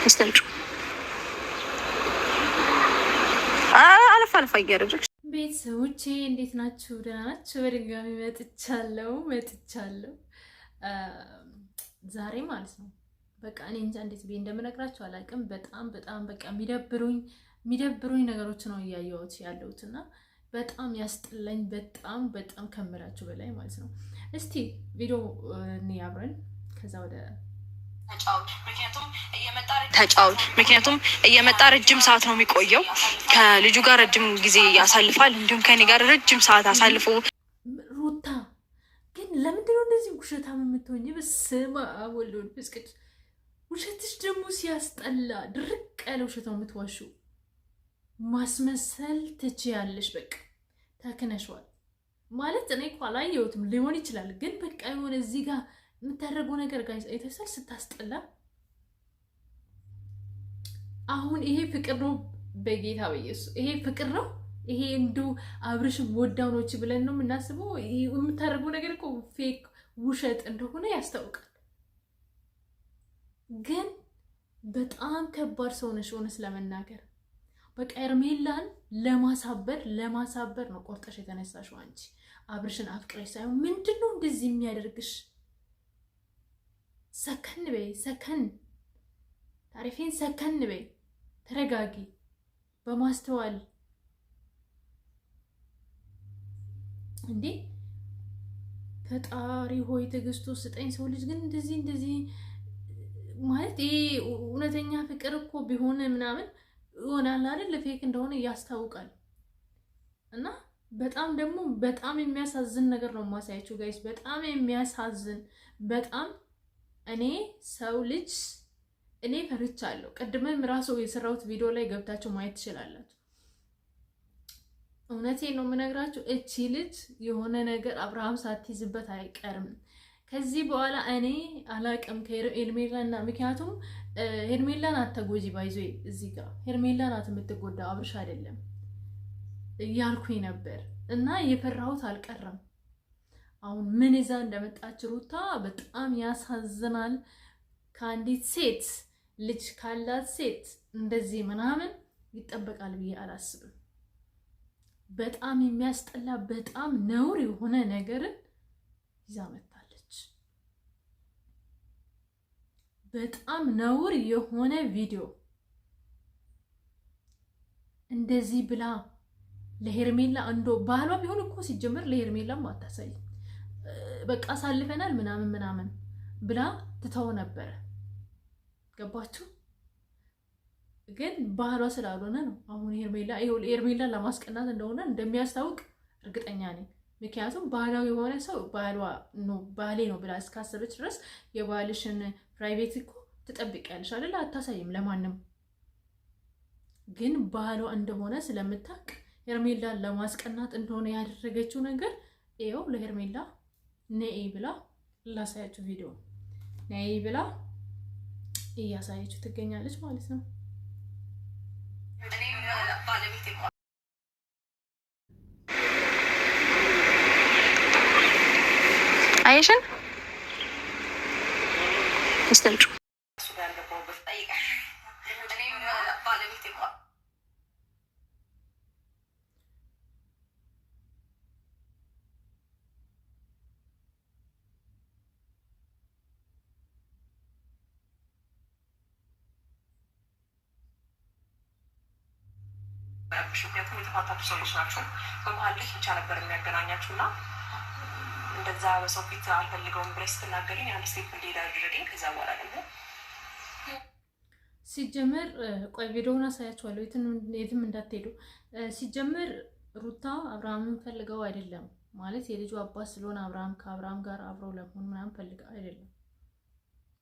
استنى አለፍ እያደረግሽ ቤተሰቦቼ እንዴት ናችሁ? ደህና ናችሁ? በድጋሚ መጥቻለሁ ዛሬ ማለት ነው። በቃ እኔ እንጃ እንዴት ብዬ እንደምነግራችሁ አላውቅም። በጣም በቃ የሚደብሩኝ ነገሮች ነው እያየሁት ያለሁት እና በጣም ያስጠላኝ በጣም ከምላችሁ በላይ ማለት ነው። እስቲ ቪዲዮ እንያብረን ከዛ ወደ ተጫውት ምክንያቱም እየመጣ ረጅም ሰዓት ነው የሚቆየው። ከልጁ ጋር ረጅም ጊዜ ያሳልፋል። እንዲሁም ከኔ ጋር ረጅም ሰዓት አሳልፎ ሩታ ግን ለምንድን ነው እንደዚህ ውሸታም የምትሆኝ? በስመ አብ ወወልድ ወመንፈስ ቅዱስ። ውሸትሽ ደግሞ ሲያስጠላ፣ ድርቅ ያለ ውሸት ነው የምትዋሺው። ማስመሰል ትችያለሽ። በቃ ተክነሽዋል ማለት እኔ እኮ አላየሁትም ሊሆን ይችላል፣ ግን በቃ የሆነ እዚህ ጋር የምታደርገው ነገር ጋር አይተሰል ስታስጠላ። አሁን ይሄ ፍቅር ነው? በጌታ በኢየሱስ ይሄ ፍቅር ነው? ይሄ እንደው አብርሽም ወዳውኖች ብለን ነው የምናስበው? የምታደርገው ነገር እኮ ፌክ ውሸት እንደሆነ ያስታውቃል። ግን በጣም ከባድ ሰው ነሽ ሆነስ ለመናገር። በቃ ኤርሜላን ለማሳበር ነው ቆርጠሽ የተነሳሽው አንቺ። አብርሽን አፍቅረሽ ሳይሆን ምንድነው እንደዚህ የሚያደርግሽ? ሰከን በይ፣ ሰከን ታሪፌን፣ ሰከን በይ፣ ተረጋጊ፣ በማስተዋል እንዴ። ፈጣሪ ሆይ ትዕግስቱ ስጠኝ። ሰው ልጅ ግን እንደዚህ ማለት ይሄ እውነተኛ ፍቅር እኮ ቢሆን ምናምን ይሆናል አይደል? ፌክ እንደሆነ ያስታውቃል። እና በጣም የሚያሳዝን ነገር ነው ማሳያችሁ ጋይስ። በጣም የሚያሳዝን እኔ ሰው ልጅ እኔ ፈርቻለሁ። ቀድመም ራሱ የሰራሁት ቪዲዮ ላይ ገብታችሁ ማየት ትችላላችሁ። እውነቴን ነው የምነግራችሁ። እቺ ልጅ የሆነ ነገር አብርሃም ሳትይዝበት አይቀርም። ከዚህ በኋላ እኔ አላቅም ከሄርሜላና፣ ምክንያቱም ሄርሜላን አትጎጂ ባይዞ እዚህ ጋር ሄርሜላን የምትጎዳው አብርሽ አይደለም እያልኩኝ ነበር እና የፈራሁት አልቀረም። አሁን ምን ይዛ እንደመጣች ሩታ በጣም ያሳዝናል። ከአንዲት ሴት ልጅ ካላት ሴት እንደዚህ ምናምን ይጠበቃል ብዬ አላስብም። በጣም የሚያስጠላ በጣም ነውር የሆነ ነገርን ይዛ መጣለች። በጣም ነውር የሆነ ቪዲዮ እንደዚህ ብላ ለሄርሜላ እንዶ ባህሏ ቢሆን እኮ ሲጀመር ለሄርሜላም አታሳይ። በቃ አሳልፈናል ምናምን ብላ ትተው ነበረ። ገባችሁ? ግን ባህሏ ስላልሆነ ነው አሁን ሄርሜላ ለማስቀናት እንደሆነ እንደሚያስታውቅ እርግጠኛ ነኝ። ምክንያቱም ባህላዊ የሆነ ሰው ባህሌ ነው ብላ እስካሰበች ድረስ የባህልሽን ፕራይቬት እኮ ትጠብቂያለሽ አይደል? አታሳይም ለማንም። ግን ባህሏ እንደሆነ ስለምታውቅ ሄርሜላን ለማስቀናት እንደሆነ ያደረገችው ነገር ይኸው ለሄርሜላ ነይ ብላ ላሳያችሁ ቪዲዮ ነይ ብላ እያሳየችው ትገኛለች ማለት ነው። አይሽን እስተንጩ ምክንያቱም የተፋታችሁ ሰዎች ናቸው። በመሀል ላይ ብቻ ነበር የሚያገናኛችሁ እና እንደዛ በሰው ፊት አልፈልገውም ብለሽ ስትናገሪኝ አንድ ስቴፕ እንዲሄድ አድርገኝ። ከዛ በኋላ ደግሞ ሲጀመር ቆይ ቪዲዮውን አሳያችኋለሁ፣ የትም እንዳትሄዱ። ሲጀመር ሩታ አብርሃምን ፈልገው አይደለም ማለት የልጁ አባት ስለሆነ ከአብርሃም ጋር አብረው ለመሆን ምናምን ፈልገው አይደለም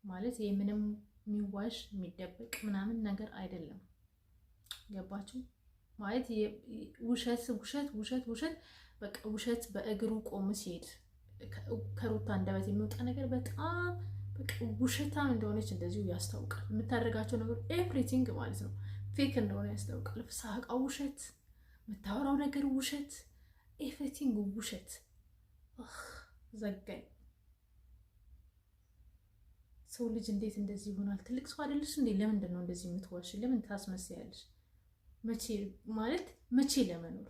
ማለት ይሄ ምንም የሚዋሽ የሚደበቅ ምናምን ነገር አይደለም። ገባችሁ? ማለት ውሸት በቃ ውሸት በእግሩ ቆሞ ሲሄድ ከሩታ አንደበት የሚወጣ ነገር በጣም በቃ ውሸታም እንደሆነች እንደዚሁ ያስታውቃል። የምታደርጋቸው ነገር ኤቭሪቲንግ ማለት ነው ፌክ እንደሆነ ያስታውቃል። ሳቃ ውሸት፣ የምታወራው ነገር ውሸት፣ ኤቭሪቲንግ ውሸት። ዘጋኝ ሰው ልጅ እንዴት እንደዚህ ይሆናል? ትልቅ ሰው አይደለሽ እንዴ? ለምንድን ነው እንደዚህ የምትዋሽ? ለምን ታስመስያለሽ? መቼ ለመኖር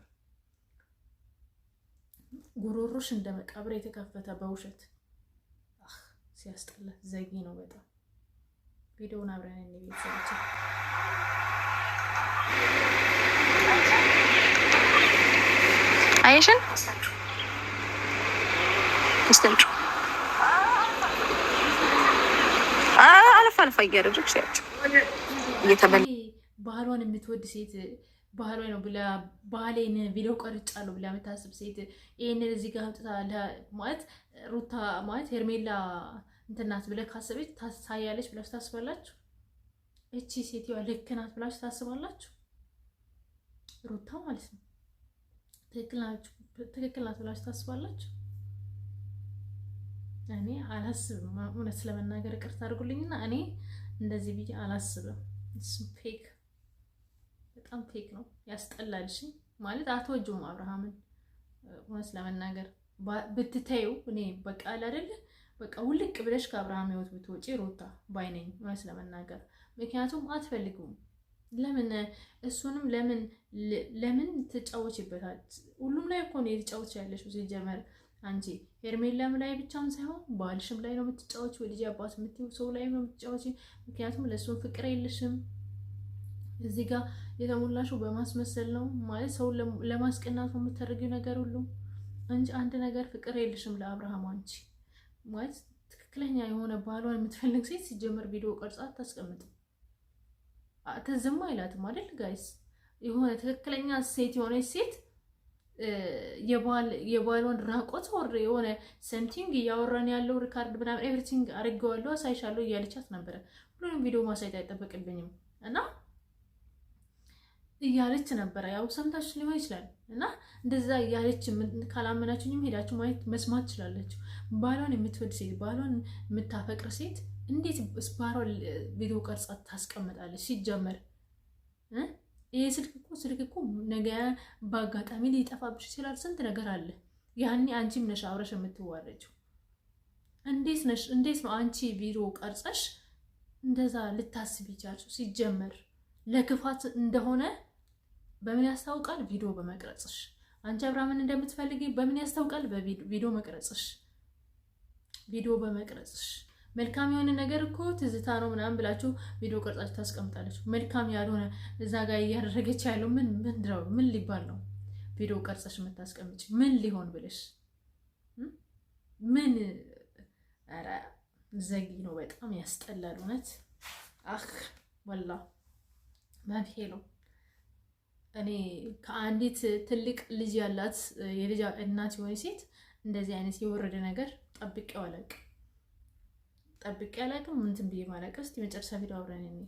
ጉሮሮሽ እንደ መቃብር የተከፈተ በውሸት ሲያስጠላ ዘጊ ነው በጣም። ቪዲዮውን አብረን እንይ ቤተሰቦች። አይሽን እስተምጩ አለፋ እያደረግሽ ያቸው እየተበላ ባህሏን የምትወድ ሴት ባህሏ ነው ብላ ባህሌን ቪዲዮ ቀርጫለሁ ብላ የምታስብ ሴት ይሄንን እዚህ ጋር አምጥታ ማለት ሩታ ማለት ሄርሜላ እንትናት ብለ ካሰበች ታሳያለች ብላችሁ ታስባላችሁ? እቺ ሴትዋ ልክ ናት ብላችሁ ታስባላችሁ? ሩታ ማለት ነው ትክክል ናት ብላችሁ ታስባላችሁ? እኔ አላስብም። እውነት ለመናገር ይቅርታ አድርጉልኝና እኔ እንደዚህ ብዬ አላስብም። ፌክ በጣም ፌክ ነው። ያስጠላልሽ ማለት አትወጂውም አብርሃምን። እውነት ለመናገር ብትተዩ እኔ በቃ አይደለ በቃ ውልቅ ብለሽ ከአብርሃም ህይወት ብትወጪ ሩታ ባይነኝ እውነት ለመናገር። ምክንያቱም አትፈልጉም። ለምን እሱንም ለምን ትጫወችበታል? ሁሉም ላይ እኮ ነው የተጫወትሽ ያለሽው ሲጀመር አንቺ ሄርሜላም ላይ ብቻም ሳይሆን ባልሽም ላይ ነው የምትጫወቺው። ልጅ አባት የምትይው ሰው ላይ ነው የምትጫወቺው። ምክንያቱም ለሱም ፍቅር የለሽም። እዚህ ጋር የተሞላሽው በማስመሰል ነው ማለት ሰው ለማስቀናት ነው የምታደርጊው ነገር ሁሉ እንጂ አንድ ነገር ፍቅር የለሽም ለአብርሃም። አንቺ ማለት ትክክለኛ የሆነ ባሏን የምትፈልግ ሴት ሲጀመር ቪዲዮ ቀርጻ አታስቀምጥም። ተዝም አይላትም አይደል ጋይስ? የሆነ ትክክለኛ ሴት የሆነች ሴት የባሏን ራቆት ወር የሆነ ሰምቲንግ እያወራን ያለው ሪካርድ ምናምን ኤቭሪቲንግ አድርገዋለሁ አሳይሻለሁ እያለቻት ነበረ። ሁሉንም ቪዲዮ ማሳየት አይጠበቅብኝም እና እያለች ነበረ። ያው ሰምታችሁ ሊሆን ይችላል እና እንደዛ እያለች ካላመናችሁኝም ሄዳችሁ ማየት መስማት ትችላላችሁ። ባሏን የምትወድ ሴት ባሏን የምታፈቅር ሴት እንዴት ባሏን ቪዲዮ ቀርጻ ታስቀምጣለች? ሲጀመር ይሄ ስልክ እኮ ነገ በአጋጣሚ ሊጠፋብሽ ይችላል። ስንት ነገር አለ። ያኔ አንቺም ነሽ አብረሽ የምትዋረጂው። እንዴት ነው አንቺ ቪዲዮ ቀርጸሽ እንደዛ ልታስብ ይቻልሽው? ሲጀመር ለክፋት እንደሆነ በምን ያስታውቃል? ቪዲዮ በመቅረጽሽ። አንቺ አብርሃምን እንደምትፈልጊ በምን ያስታውቃል? በቪዲዮ መቅረጽሽ። ቪዲዮ በመቅረጽሽ መልካም የሆነ ነገር እኮ ትዝታ ነው ምናምን ብላችሁ ቪዲዮ ቀርጻችሁ ታስቀምጣለች። መልካም ያልሆነ እዛ ጋር እያደረገች ያለው ምን ሊባል ነው? ቪዲዮ ቀርጸሽ የምታስቀምጭ ምን ሊሆን ብለሽ ምን? ኧረ ዘጊ ነው በጣም ያስጠላል። እውነት ወላ መብሄ ነው። እኔ ከአንዲት ትልቅ ልጅ ያላት የልጅ እናት የሆነ ሴት እንደዚህ አይነት የወረደ ነገር ጠብቄው አላውቅም። ምንትን ብዬ ማለቀስ እስቲ መጨረሻ ቪዲዮ አብረን እንይ።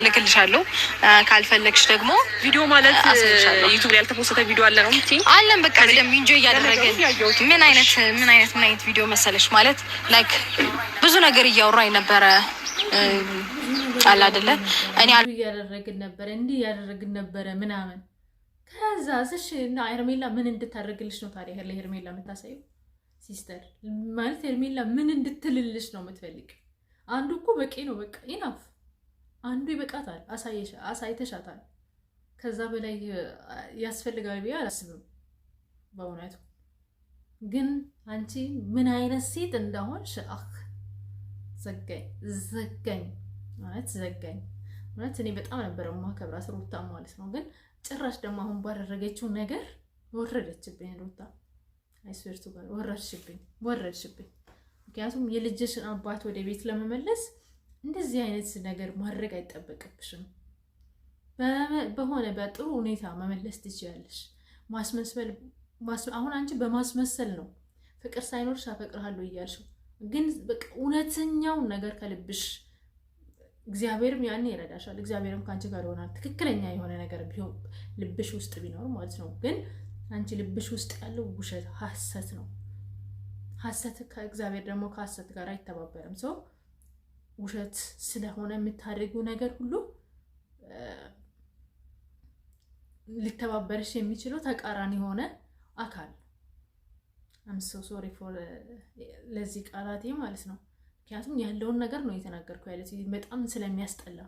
ልክልሻለሁ ካልፈለግሽ ደግሞ ቪዲዮ ማለት ዩቲዩብ ላይ ያልተፖስተ ቪዲዮ አለ ነው እንዴ? አለን በቃ በደንብ ኢንጆይ እያደረገን ምን አይነት ቪዲዮ መሰለሽ ማለት ላይክ ብዙ ነገር እያወራኝ ነበረ አለ አይደለ? እኔ እያደረግን ነበረ ምናምን። ከዛ እሺ እና ሄርሜላ ምን እንድታደርግልሽ ነው ታዲያ? ሄርሜላ የምታሳየው ሲስተር ማለት ሄርሜላ ምን እንድትልልሽ ነው የምትፈልግ? አንዱ እኮ በቂ ነው፣ በቃ ኢናፍ። አንዱ ይበቃታል፣ አሳይተሻታል። ከዛ በላይ ያስፈልጋል ብዬ አላስብም በእውነቱ። ግን አንቺ ምን አይነት ሴት እንደሆንሽ ዘጋኝ ማለት ዘጋኝ። ማለት እኔ በጣም ነበር የማከብራት ሩታ ማለት ነው። ግን ጭራሽ ደግሞ አሁን ባደረገችው ነገር ወረደችብኝ ሩታ። አይስወርቱ ጋር ወረድሽብኝ። ምክንያቱም የልጅሽን አባት ወደ ቤት ለመመለስ እንደዚህ አይነት ነገር ማድረግ አይጠበቅብሽም። በሆነ በጥሩ ሁኔታ መመለስ ትችያለሽ። አሁን አንቺ በማስመሰል ነው ፍቅር ሳይኖርሽ አፈቅርሃለሁ እያልሽው፣ ግን በቃ እውነተኛውን ነገር ከልብሽ እግዚአብሔርም ያኔ ይረዳሻል። እግዚአብሔርም ከአንቺ ጋር ይሆናል። ትክክለኛ የሆነ ነገር ቢሆን ልብሽ ውስጥ ቢኖር ማለት ነው። ግን አንቺ ልብሽ ውስጥ ያለው ውሸት፣ ሐሰት ነው። ሐሰት ከእግዚአብሔር ደግሞ ከሐሰት ጋር አይተባበርም። ሰው ውሸት ስለሆነ የምታደርጊው ነገር ሁሉ ሊተባበርሽ የሚችለው ተቃራኒ የሆነ አካል። አም ሶ ሶሪ ፎር ለዚህ ቃላቴ ማለት ነው። ምክንያቱም ያለውን ነገር ነው የተናገርኩ ያለች በጣም ስለሚያስጠላ